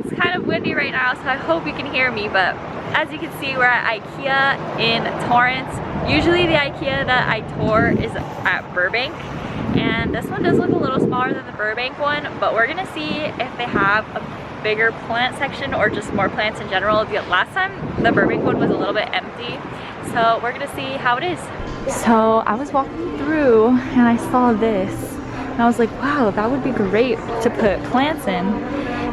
It's kind of windy right now, so I hope you can hear me, but as you can see, we're at Ikea in Torrance. Usually the Ikea that I tour is at Burbank, and this one does look a little smaller than the Burbank one, but we're gonna see if they have a bigger plant section or just more plants in general. Last time the Burbank one was a little bit empty, so we're gonna see how it is. So I was walking through and I saw this, and I was like, wow, that would be great to put plants in.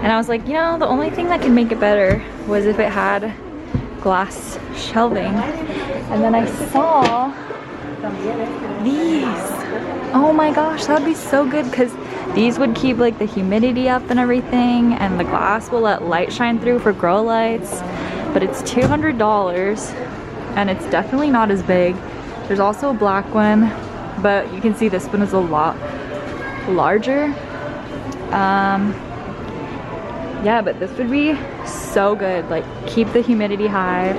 And I was like, you know, the only thing that could make it better was if it had glass shelving. And then I saw these. Oh my gosh, that would be so good, because these would keep like the humidity up and everything, and the glass will let light shine through for grow lights. But it's $200 and it's definitely not as big. There's also a black one, but you can see this one is a lot larger. Yeah, but this would be so good, like keep the humidity high.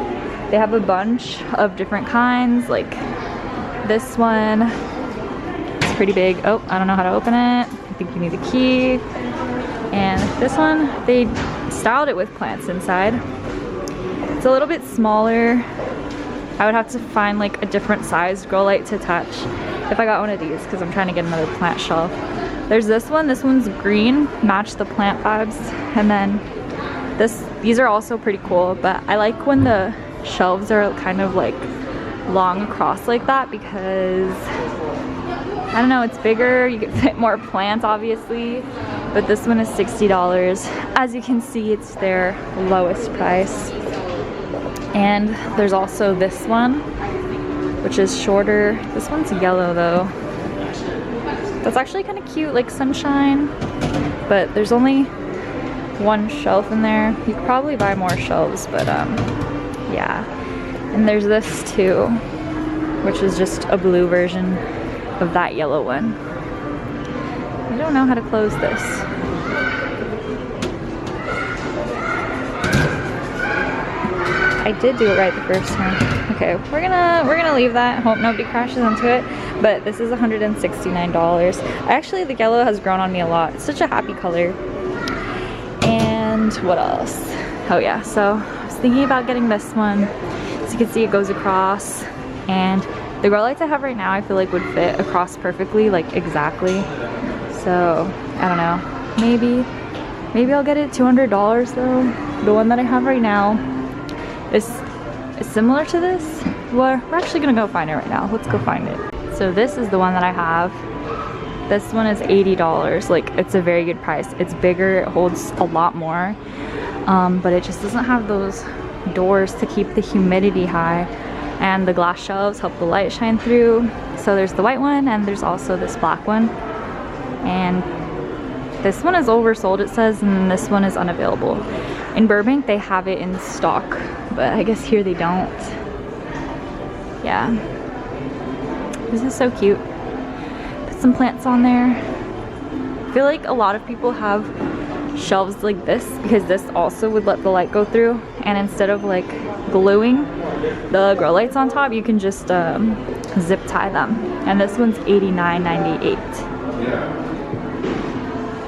They have a bunch of different kinds, like this one, it's pretty big. Oh, I don't know how to open it. I think you need a key. And this one, they styled it with plants inside. It's a little bit smaller. I would have to find like a different sized grow light to attach if I got one of these, because I'm trying to get another plant shelf. There's this one's green, match the plant vibes. And then these are also pretty cool, but I like when the shelves are kind of like long across like that, because I don't know, it's bigger, you can fit more plants obviously. But this one is $60. As you can see, it's their lowest price. And there's also this one, which is shorter. This one's yellow though. That's actually kind of cute, like sunshine, but there's only one shelf in there. You could probably buy more shelves, but yeah. And there's this too, which is just a blue version of that yellow one. I don't know how to close this. I did do it right the first time. Okay, we're gonna leave that. Hope nobody crashes into it. But this is $169. Actually, the yellow has grown on me a lot. It's such a happy color. And what else? Oh yeah, so I was thinking about getting this one. So you can see it goes across, and the grow lights I have right now I feel like would fit across perfectly, like exactly. So I don't know. Maybe I'll get it $200 though. The one that I have right now is similar to this. We're actually gonna go find it right now. Let's go find it. So this is the one that I have. This one is $80. Like, it's a very good price. It's bigger, it holds a lot more, but it just doesn't have those doors to keep the humidity high, and the glass shelves help the light shine through. So there's the white one, and there's also this black one, and this one is oversold, it says, and this one is unavailable. In Burbank they have it in stock, but I guess here they don't. Yeah, this is so cute. Put some plants on there. I feel like a lot of people have shelves like this because this also would let the light go through, and instead of like gluing the grow lights on top, you can just zip tie them. And this one's $89.98.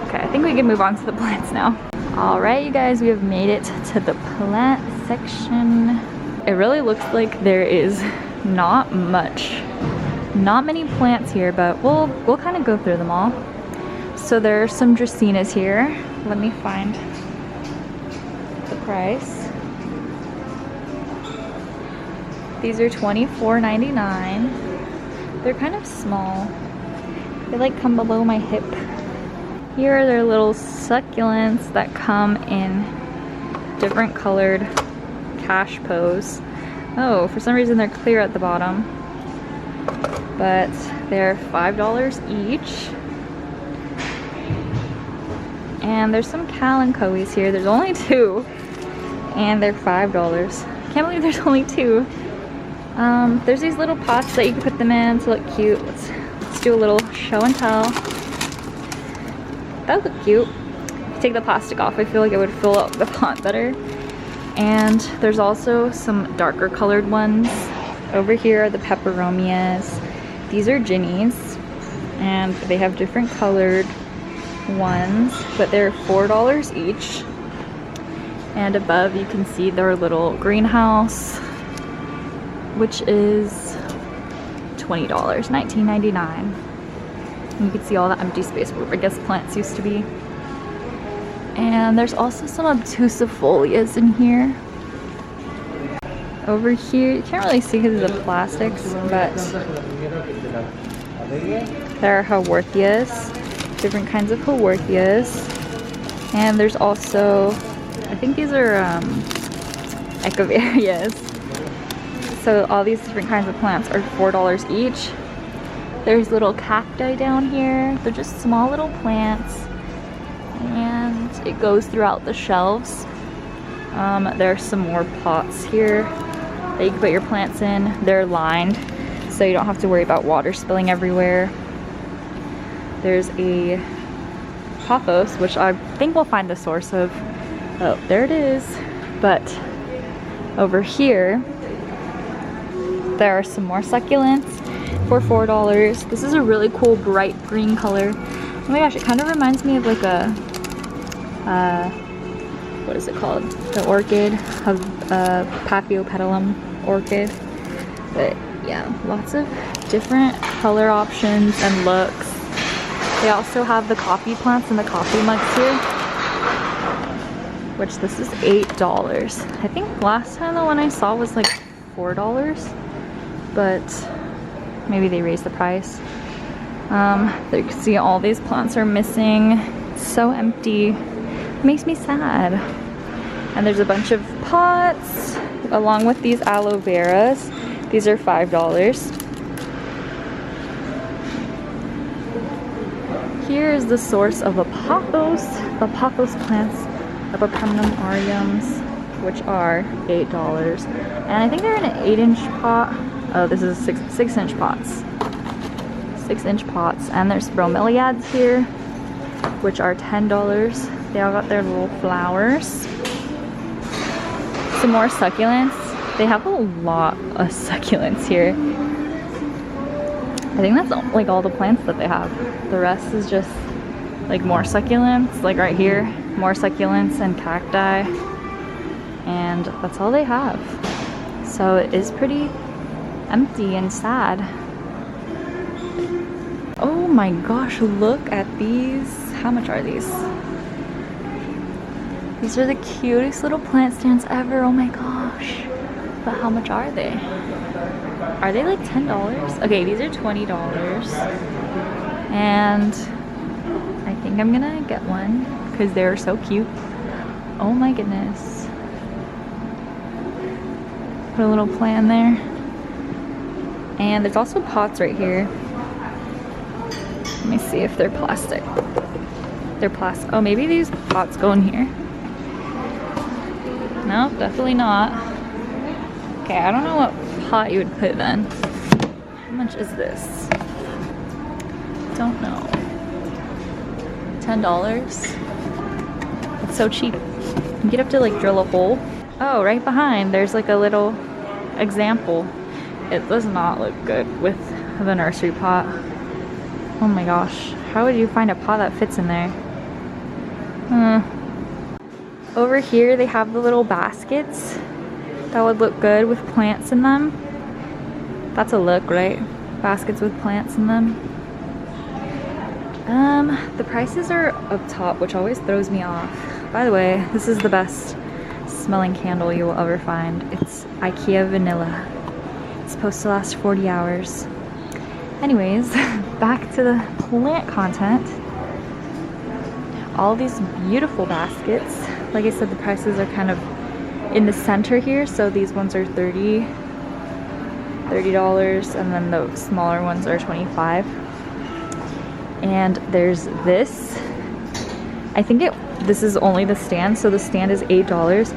Okay, I think we can move on to the plants now. All right, you guys, we have made it to the plant section. It really looks like there is not many plants here, but we'll kind of go through them all. So there are some Dracaenas here. Let me find the price. These are $24.99. They're kind of small. They like come below my hip. Here are their little succulents that come in different colored cash pose. Oh, for some reason they're clear at the bottom, but they're $5 each. And there's some Kalanchoes here. There's only 2, and they're $5. Can't believe there's only 2. There's these little pots that you can put them in to look cute. Let's do a little show and tell. That would look cute. If you take the plastic off, I feel like it would fill up the pot better. And there's also some darker colored ones. Over here are the Peperomias. These are Ginnies, and they have different colored ones, but they're $4 each. And above you can see their little greenhouse, which is $20, $19.99. You can see all the empty space where I guess plants used to be. And there's also some obtusifolias in here. Over here, you can't really see because of the plastics, but there are Haworthias, different kinds of Haworthias. And there's also, I think these are Echeverias. So all these different kinds of plants are $4 each. There's little cacti down here. They're just small little plants. And it goes throughout the shelves. There's some more pots here that you can put your plants in. They're lined, so you don't have to worry about water spilling everywhere. There's a Pothos, which I think we'll find the source of. Oh, there it is. But over here, there are some more succulents for $4. This is a really cool bright green color. Oh my gosh, it kind of reminds me of like a, what is it called? The orchid, of Paphiopedilum orchid. But yeah, lots of different color options and looks. They also have the coffee plants and the coffee mugs here, which this is $8. I think last time the one I saw was like $4, but maybe they raised the price. There you can see all these plants are missing. It's so empty. It makes me sad. And there's a bunch of pots along with these aloe veras. These are $5. Here is the source of the Pothos plants, the Peperomia Ginny, which are $8. And I think they're in an 8-inch pot. Oh, this is 6-inch pots. 6-inch pots. And there's Bromeliads here, which are $10. They all got their little flowers. Some more succulents. They have a lot of succulents here. I think that's like all the plants that they have. The rest is just like more succulents, like right here, more succulents and cacti. And that's all they have. So it is pretty empty and sad. Oh my gosh, look at these. How much are these? These are the cutest little plant stands ever. Oh my gosh. But how much are they? Are they like $10? Okay, these are $20. And I think I'm gonna get one because they're so cute. Oh my goodness. Put a little plant there. And there's also pots right here. Let me see if they're plastic. They're plastic. Oh, maybe these pots go in here. No, definitely not. Okay, I don't know what pot you would put then. How much is this? Don't know. $10? It's so cheap. You get up to like drill a hole. Oh, right behind there's like a little example. It does not look good with the nursery pot. Oh my gosh, how would you find a pot that fits in there? Over here they have the little baskets that would look good with plants in them. That's a look, right? Baskets with plants in them. The prices are up top, which always throws me off. By the way, this is the best smelling candle you will ever find. It's Ikea Vanilla. It's supposed to last 40 hours. Anyways, back to the plant content. All these beautiful baskets. Like I said, the prices are kind of in the center here. So these ones are $30, and then the smaller ones are $25. And there's this. I think this is only the stand, so the stand is $8,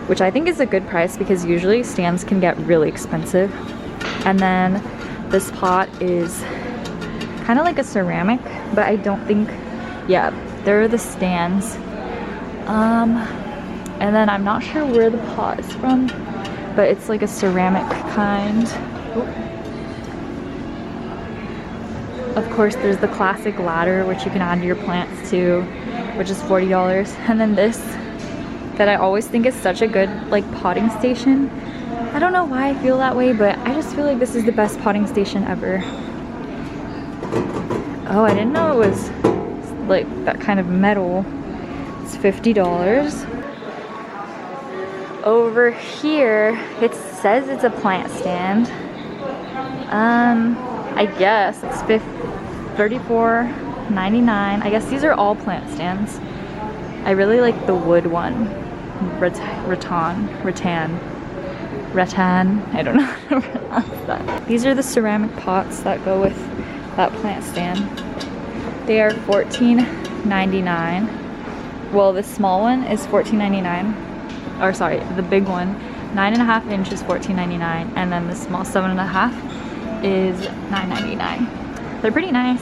which I think is a good price because usually stands can get really expensive. And then this pot is kind of like a ceramic, but I don't think, yeah, there are the stands. And then I'm not sure where the pot is from, but it's like a ceramic kind. Oh. Of course, there's the classic ladder, which you can add your plants to, which is $40. And then this that I always think is such a good like potting station. I don't know why I feel that way, but I just feel like this is the best potting station ever. Oh, I didn't know it was like that kind of metal. It's $50. Over here, it says it's a plant stand. I guess it's $34.99. I guess these are all plant stands. I really like the wood one. Rattan. I don't know how to pronounce that. These are the ceramic pots that go with that plant stand. They are $14.99. Well, the small one is $14.99. Or sorry, the big one, 9.5 inch is $14.99, and then the small 7.5 is $9.99. They're pretty nice.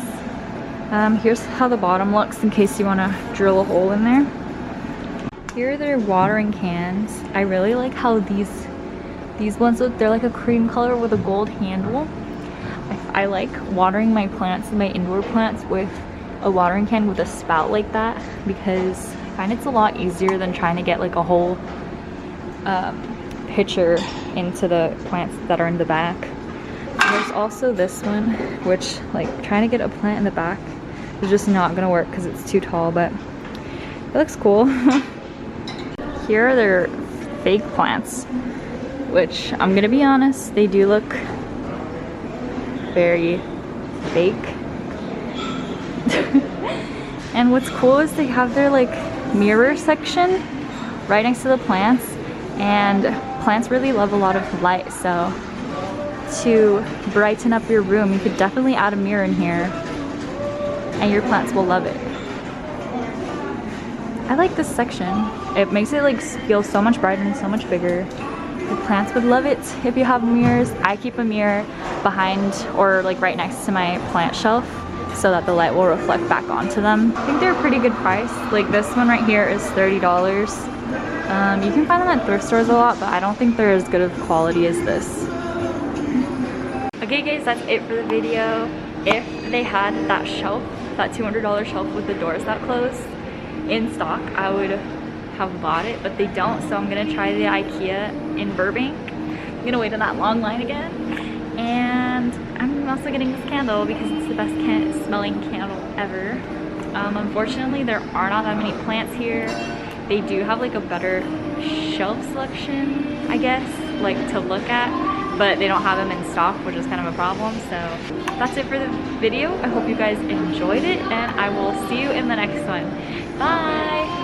Here's how the bottom looks in case you want to drill a hole in there. Here are their watering cans. I really like how these ones look. They're like a cream color with a gold handle. I like watering my plants, my indoor plants, with a watering can with a spout like that, because I find it's a lot easier than trying to get like a whole pitcher into the plants that are in the back. There's also this one, which like trying to get a plant in the back is just not gonna work because it's too tall, but it looks cool. Here are their fake plants, which I'm gonna be honest, they do look very fake. And what's cool is they have their like mirror section right next to the plants, and plants really love a lot of light, so to brighten up your room you could definitely add a mirror in here and your plants will love it. I like this section. It makes it like feel so much brighter and so much bigger. The plants would love it if you have mirrors. I keep a mirror behind or like right next to my plant shelf so that the light will reflect back onto them. I think they're a pretty good price. Like this one right here is $30. You can find them at thrift stores a lot, but I don't think they're as good of quality as this. Okay guys, that's it for the video. If they had that shelf, that $200 shelf with the doors that close in stock, I would have bought it, but they don't, so I'm gonna try the Ikea in Burbank. I'm gonna wait in that long line again. And I'm also getting this candle because it's the best smelling candle ever. Unfortunately, there are not that many plants here. They do have like a better shelf selection, I guess, like to look at, but they don't have them in stock, which is kind of a problem. So that's it for the video. I hope you guys enjoyed it, and I will see you in the next one. Bye!